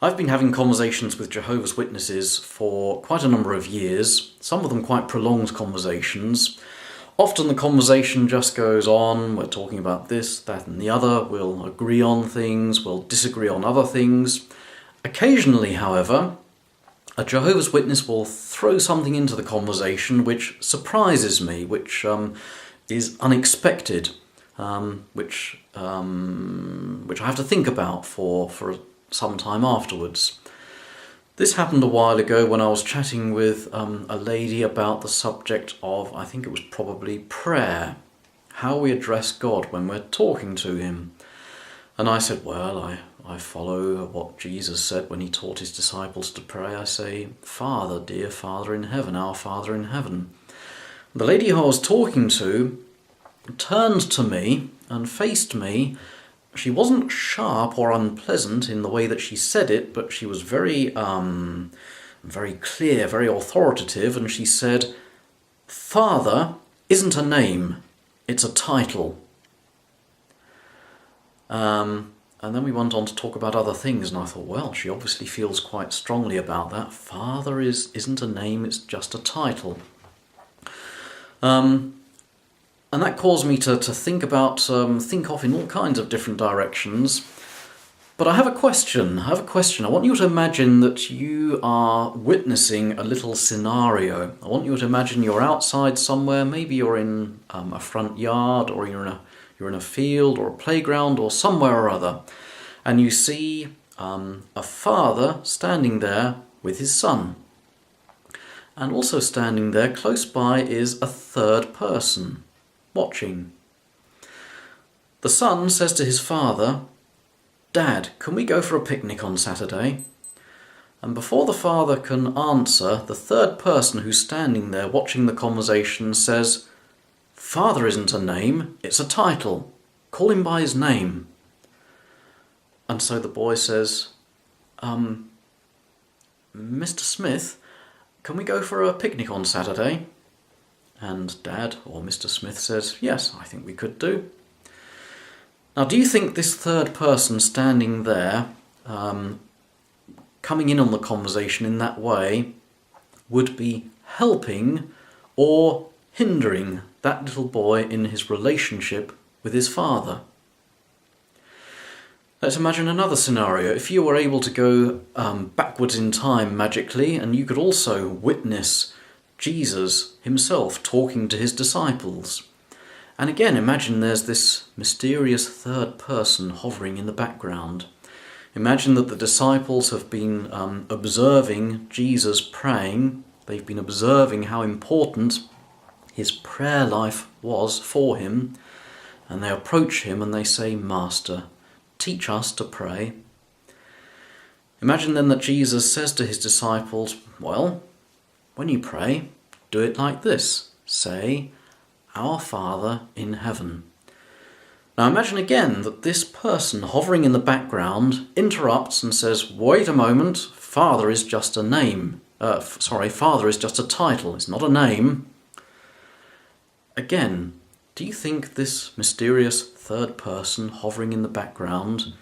I've been having conversations with Jehovah's Witnesses for quite a number of years, some of them quite prolonged conversations. Often the conversation just goes on, we're talking about this, that and the other, we'll agree on things, we'll disagree on other things. Occasionally, however, a Jehovah's Witness will throw something into the conversation which surprises me, which is unexpected, which I have to think about for some time afterwards. This happened a while ago when I was chatting with a lady about the subject of, I think it was probably prayer, how we address God when we're talking to him. And I said, well, I follow what Jesus said when he taught his disciples to pray. I say, Father, dear Father in heaven, our Father in heaven. The lady who I was talking to turned to me and faced me. She wasn't sharp or unpleasant in the way that she said it, but she was very clear, very authoritative, and she said, Father isn't a name, it's a title. And then we went on to talk about other things, and I thought, well, she obviously feels quite strongly about that. Father isn't a name, it's just a title. And that caused me to think off in all kinds of different directions. But I have a question. I want you to imagine that you are witnessing a little scenario. I want you to imagine you're outside somewhere. Maybe you're in a front yard, or you're in a field or a playground or somewhere or other. And you see a father standing there with his son. And also standing there close by is a third person, watching. The son says to his father, Dad, can we go for a picnic on Saturday? And before the father can answer, the third person who's standing there watching the conversation says, Father isn't a name, it's a title. Call him by his name. And so the boy says, Mr. Smith, can we go for a picnic on Saturday? And Dad, or Mr. Smith, says, yes, I think we could do. Now, do you think this third person standing there, coming in on the conversation in that way, would be helping or hindering that little boy in his relationship with his father? Let's imagine another scenario. If you were able to go backwards in time magically, and you could also witness Jesus himself talking to his disciples. And again, imagine there's this mysterious third person hovering in the background. Imagine that the disciples have been observing Jesus praying. They've been observing how important his prayer life was for him. And they approach him and they say, Master, teach us to pray. Imagine then that Jesus says to his disciples, well, when you pray, do it like this. Say, Our Father in heaven. Now imagine again that this person hovering in the background interrupts and says, wait a moment, Father is just a name. Father is just a title, it's not a name. Again, do you think this mysterious third person hovering in the background,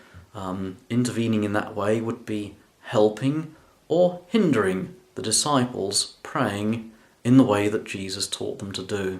intervening in that way, would be helping or hindering the disciples praying in the way that Jesus taught them to do?